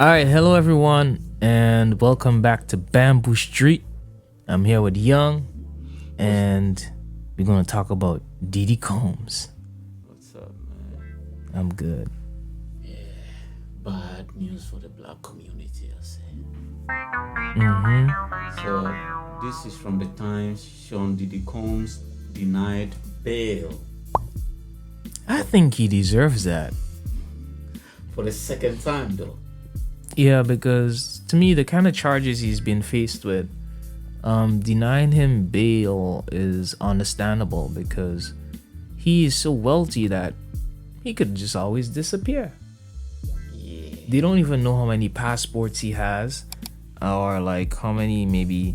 All right, hello everyone, and welcome back to Bamboo Street. I'm here with Young, and we're gonna talk about Diddy Combs. What's up, man? I'm good. Yeah, bad news for the black community, I say. So, this is from the Times. Sean Diddy Combs denied bail I think he deserves that. for the second time, though. Yeah, because to me, the kind of charges he's been faced with, denying him bail is understandable because he is so wealthy that he could just always disappear. Yeah. They don't even know how many passports he has, or like how many maybe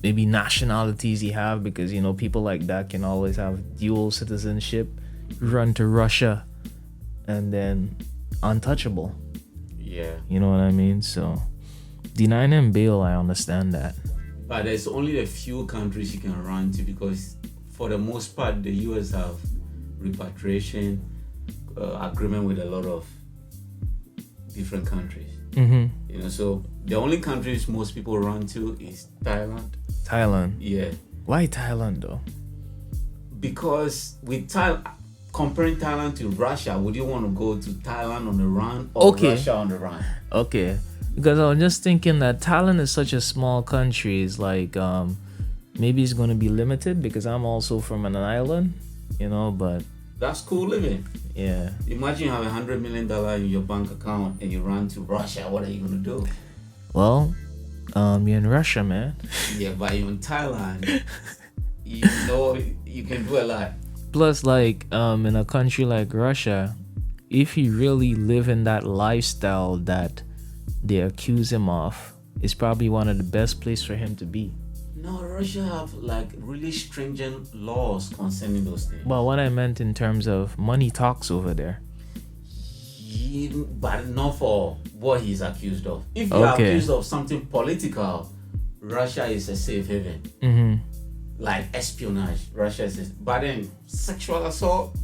nationalities he have, because people like that can always have dual citizenship, run to Russia, and then untouchable. Yeah. You know what I mean? So denying him bail, I understand that. But there's only a few countries you can run to because, for the most part, the US have repatriation agreement with a lot of different countries. So the only countries most people run to is Thailand. Thailand. Yeah. Why Thailand though? Because with comparing Thailand to Russia, would you want to go to Thailand on the run or Russia on the run? Okay. Because I was just thinking that Thailand is such a small country. It's like maybe it's gonna be limited because I'm also from an island, but That's cool living. yeah. Imagine you have $100 million in your bank account and you run to Russia. What are you gonna do? Well, you're in Russia, man. Yeah, but you're in Thailand. You can do a lot. Plus, like, in a country like Russia, if he really live in that lifestyle that they accuse him of, it's probably one of the best places for him to be. No, Russia have like really stringent laws concerning those things. But what I meant in terms of money talks over there. But not for what he's accused of. If you're accused of something political, Russia is a safe haven. Like espionage, Russia is. But then sexual assault,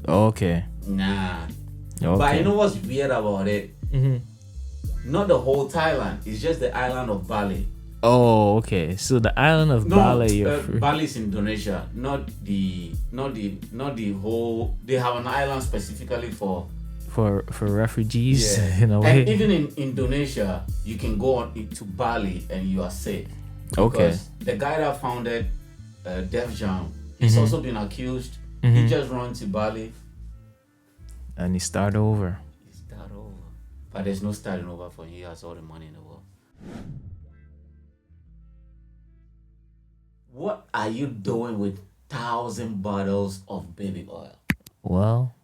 Okay. nah. Okay. But you know what's weird about it? Not the whole Thailand. It's just the island of Bali. Oh, okay. So the island of Bali, Bali is Indonesia, not the whole. They have an island specifically for refugees in a way. And even in Indonesia, you can go on to Bali and you are safe. Okay. Because the guy that founded Def Jam, he's also been accused. He just ran to Bali. And he start over. He start over, but there's no starting over for him. He has all the money in the world. What are you doing with 1,000 bottles of baby oil? Well,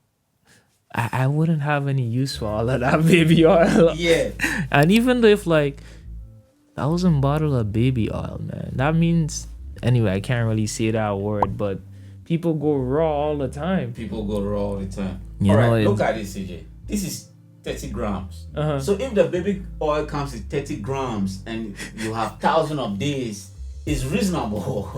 I wouldn't have any use for all of that baby oil. Yeah. And even if like 1,000 bottle of baby oil, man, that means, anyway, I can't really say that word, but people go raw all the time. People go raw all the time. You All know, right, look at this, CJ. This is 30 grams. So if the baby oil comes with 30 grams and you have 1,000 of these, it's reasonable.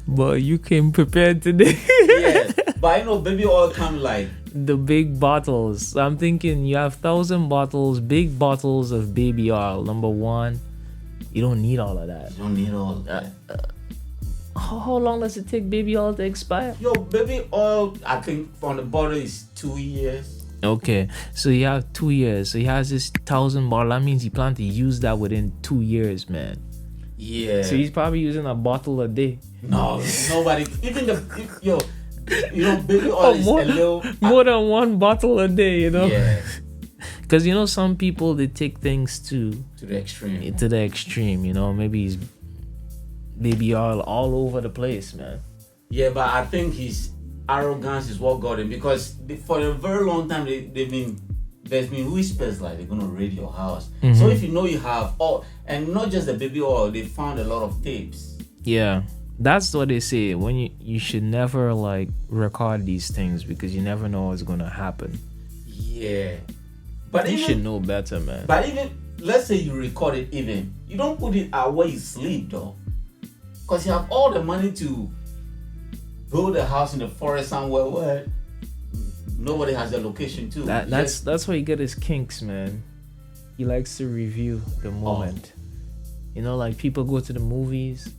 But you came prepared today. Yeah, but I know baby oil comes like The big bottles. I'm thinking you have 1,000 bottles, big bottles of baby oil. Number one, you don't need all of that. you don't need all that. How long does it take baby oil to expire? Yo, baby oil, I think from the bottle is 2 years. Okay, so you have 2 years. So he has this 1,000 bottle. That means he plans to use that within 2 years, man. Yeah. So he's probably using a bottle a day. No, nobody. Even baby oil is a little. More than one bottle a day, Yeah, Because some people, they take things to to the extreme. the extreme. Maybe he's baby oil all over the place, man. Yeah, but I think his arrogance is what got him, because for a very long time there's been whispers like they're gonna raid your house. So if you have all, and not just the baby oil, they found a lot of tapes. Yeah, that's what they say. When you should never like record these things because you never know what's gonna happen. Yeah, but You should know better, man. But even let's say you record it, even you don't put it out where you sleep though, because you have all the money to build a house in the forest somewhere where Nobody has their location too. That's why he get his kinks, man. He likes to review the moment. You know, like people go to the movies.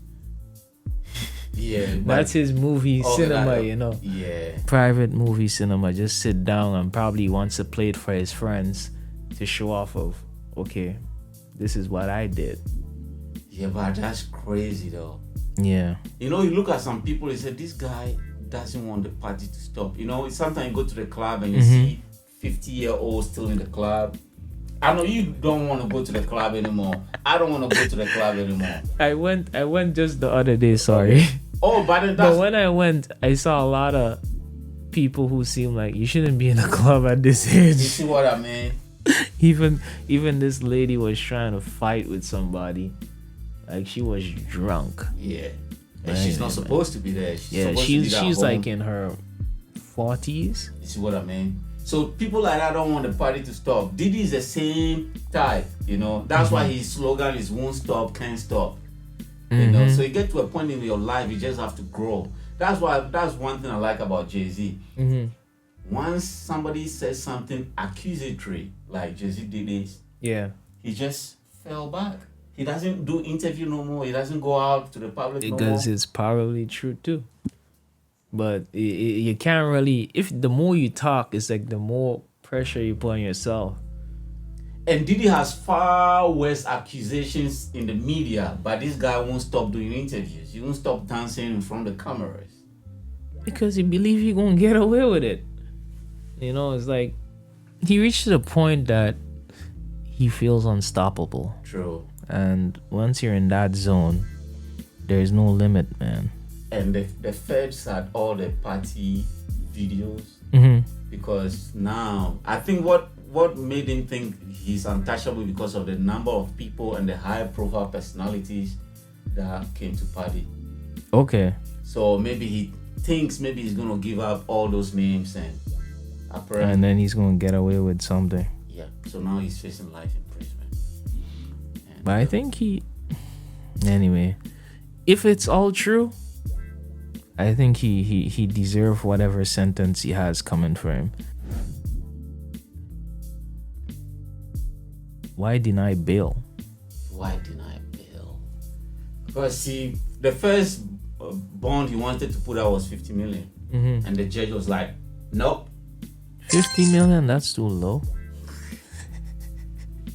Yeah, that's his movie cinema, you know. Yeah. Private movie cinema. Just sit down and probably wants to play it for his friends to show off of, okay, this is what I did. Yeah, but that's crazy though. Yeah. You know, you look at some people, they say, this guy doesn't want the party to stop. You know, sometimes you go to the club and you see 50-year-olds still in the club. I know you don't want to go to the club anymore. I don't want to go to the club anymore. I went just the other day, sorry. Oh, but when I went, I saw a lot of people who seem like you shouldn't be in a club at this age. You see what I mean? Even this lady was trying to fight with somebody. Like she was drunk. Yeah. And she's not supposed to be there. She's like in her 40s. You see what I mean? So people like that don't want the party to stop. Diddy is the same type, you know. That's why his slogan is "Won't stop, can't stop." You know. So you get to a point in your life, you just have to grow. That's one thing I like about Jay-Z. Once somebody says something accusatory, like Jay-Z did this, he just fell back. He doesn't do interview no more. He doesn't go out to the public no more. Because it's probably true too. But you can't really, if the more you talk, it's like the more pressure you put on yourself. And Diddy has far worse accusations in the media, but this guy won't stop doing interviews. He won't stop dancing in front of the cameras. Because he believes he's going to get away with it. You know, it's like he reached the point that he feels unstoppable. True. And once you're in that zone, there's no limit, man. And the feds had all the party videos because now I think what made him think he's untouchable because of the number of people and the high profile personalities that came to party. Okay. So maybe he thinks maybe he's gonna give up all those names and apparently, and then he's gonna get away with something. Yeah. So now he's facing life imprisonment. But I think anyway, if it's all true, I think he deserves whatever sentence he has coming for him. Why deny bail? Why deny bail? Because see, the first bond he wanted to put out was 50 million. And the judge was like, nope. 50 million? That's too low.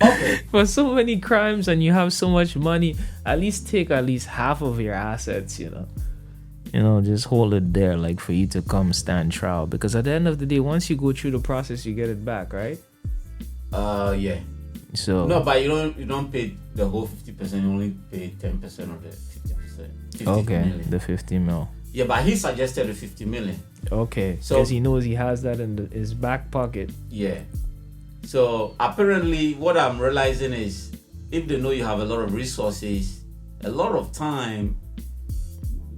Okay. For so many crimes and you have so much money, at least take at least half of your assets, you know. You know, just hold it there, like for you to come stand trial. Because at the end of the day, once you go through the process, you get it back, right? Yeah. So no, but you don't pay the whole 50%. You only pay 10% of the 50%. Okay, million. The 50 mil. Yeah, but he suggested the 50 million. Okay, so because he knows he has that in his back pocket. Yeah. So apparently, what I'm realizing is, if they know you have a lot of resources, a lot of time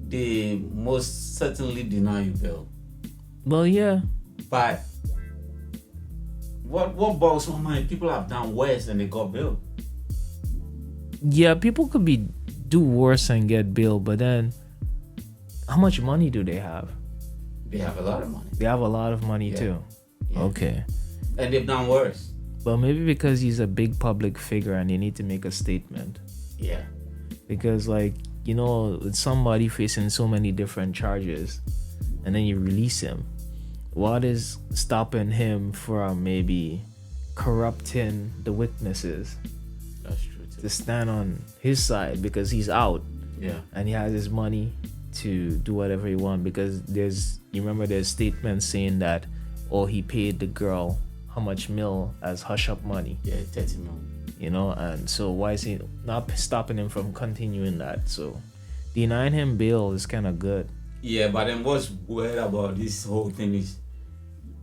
they most certainly deny you bail. Well, yeah. But what boggles my mind, people have done worse and they got bail. Yeah, people could do worse and get bail, but then how much money do they have? They have a lot of money. They have a lot of money too. Yeah. Okay. And they've done worse. Well, maybe because he's a big public figure and they need to make a statement. Yeah. Because, like, you know, with somebody facing so many different charges and then you release him, what is stopping him from maybe corrupting the witnesses? That's true too. To stand on his side because he's out. Yeah. And he has his money to do whatever he wants, because there's statements saying that, oh, he paid the girl how much mil as hush up money. Yeah, 30 mil. You know, and so why is he not stopping him from continuing that? So denying him bail is kind of good. Yeah, but then what's weird about this whole thing is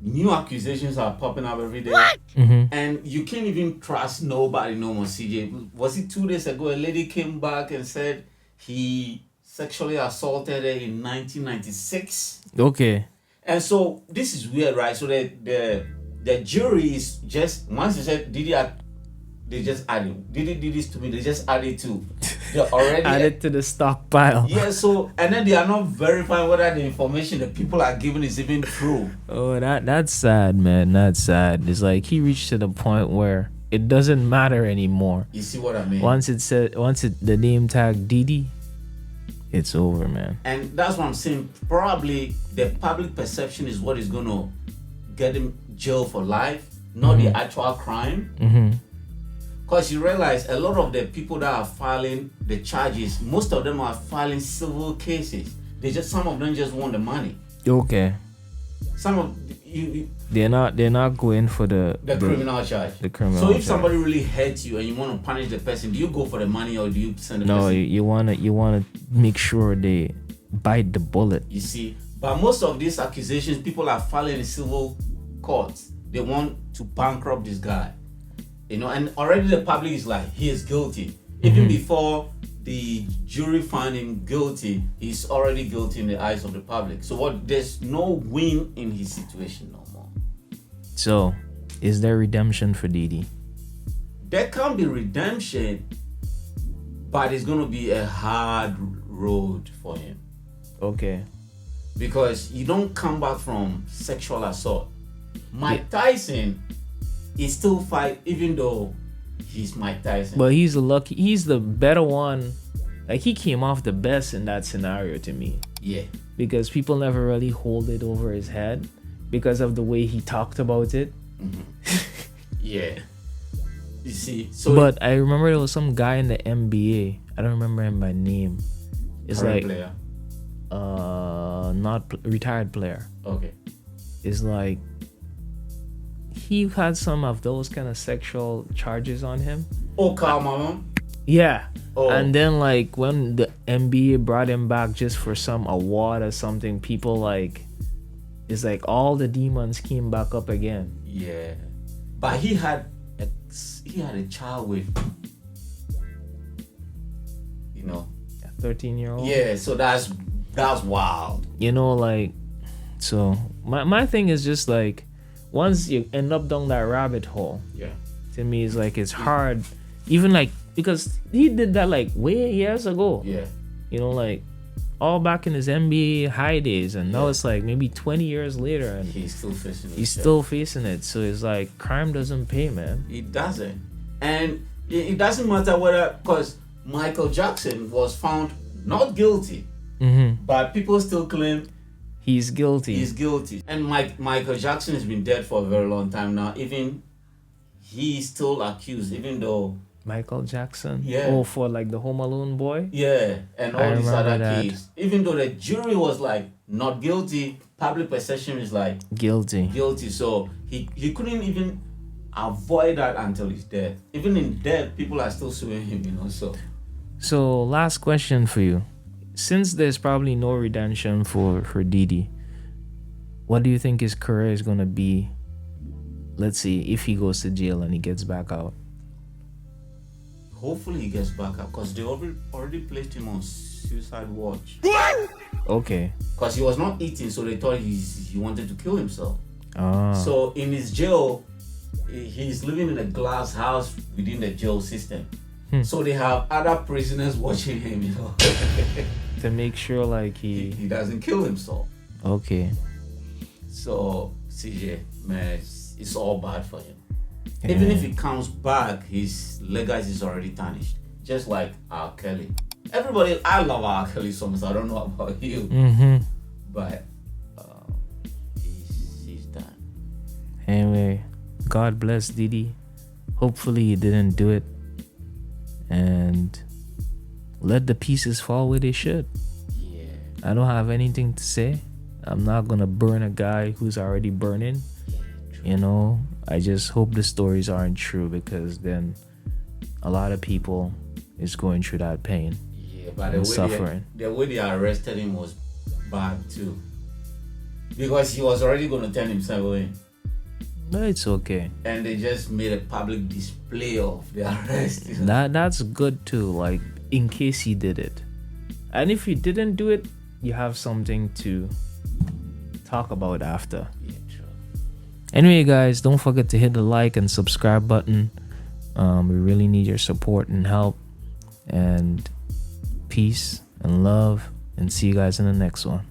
new accusations are popping up every day. What? And you can't even trust nobody no more, CJ. Was it 2 days ago a lady came back and said he sexually assaulted her in 1996? Okay. And so this is weird, right? So the jury is just, once they said they just added, Diddy did this to me, they just added to They're already added to the stockpile. Yeah, so and then they are not verifying whether the information that people are giving is even true. Oh, that's sad, man. That's sad. It's like he reached to the point where it doesn't matter anymore. You see what I mean? Once the name tag Diddy, it's over, man. And that's what I'm saying. Probably the public perception is what is gonna get him jail for life, not the actual crime. Because you realize a lot of the people that are filing the charges, most of them are filing civil cases. Some of them just want the money. Okay. Some of you they're not going for the criminal charge. The criminal. So if charge. somebody really hurts you and you want to punish the person, do you go for the money or do you send the person? No, you wanna make sure they bite the bullet. You see, but most of these accusations, people are filing in civil courts. They want to bankrupt this guy, and already the public is like, he is guilty. Even before the jury found him guilty, he's already guilty in the eyes of the public. So there's no win in his situation no more. So, is there redemption for Diddy? There can be redemption, but it's going to be a hard road for him. Okay. Because you don't come back from sexual assault. Mike Tyson is still fight, even though he's Mike Tyson. But he's the better one. Like, he came off the best in that scenario to me. Yeah. Because people never really hold it over his head because of the way he talked about it. Yeah. You see, but I remember there was some guy in the NBA. I don't remember him by name. It's like player. Retired player. Okay. It's like he had some of those kind of sexual charges on him. Oh, Karl Malone? Yeah. Oh. And then like when the NBA brought him back just for some award or something, people it's like all the demons came back up again. Yeah. But he had a child with a 13-year-old. Yeah, so that's wild. So my thing is just like, once you end up down that rabbit hole, yeah, to me it's like it's hard, even like, because he did that like way years ago. Yeah. All back in his NBA high days, and now it's like maybe 20 years later and he's still facing it. He's still facing it. So it's like, crime doesn't pay, man. It doesn't. And it doesn't matter whether, because Michael Jackson was found not guilty, but people still claim he's guilty. He's guilty. And Michael Jackson has been dead for a very long time now. Even he's still accused, even though Michael Jackson? Yeah. Oh, for like the Home Alone boy? Yeah, and all these other cases. Even though the jury was like not guilty, public perception is like guilty. So he couldn't even avoid that until his death. Even in death, people are still suing him, So last question for you. Since there's probably no redemption for Diddy, what do you think his career is gonna be? Let's see, if he goes to jail and he gets back out. Hopefully he gets back up, because they already placed him on suicide watch. Okay. Because he was not eating, so they thought he wanted to kill himself. Ah. So in his jail, he's living in a glass house within the jail system. So they have other prisoners watching him, to make sure like he doesn't kill himself. Okay. So CJ, man, it's all bad for him. Yeah. Even if he comes back, his legacy is already tarnished. Just like R. Kelly. I love R. Kelly so much. I don't know about you. But he's done. Anyway, God bless Diddy. Hopefully he didn't do it. And let the pieces fall where they should. Yeah. I don't have anything to say. I'm not gonna burn a guy who's already burning. I just hope the stories aren't true, because then a lot of people is going through that pain. Yeah, but suffering. The way they arrested him was bad too, because he was already going to turn himself in. But it's okay. And they just made a public display of the arrest. That's good too, like in case he did it. And if he didn't do it, you have something to talk about after. Yeah, true. Anyway, guys, don't forget to hit the like and subscribe button. We really need your support and help. And peace and love, and see you guys in the next one.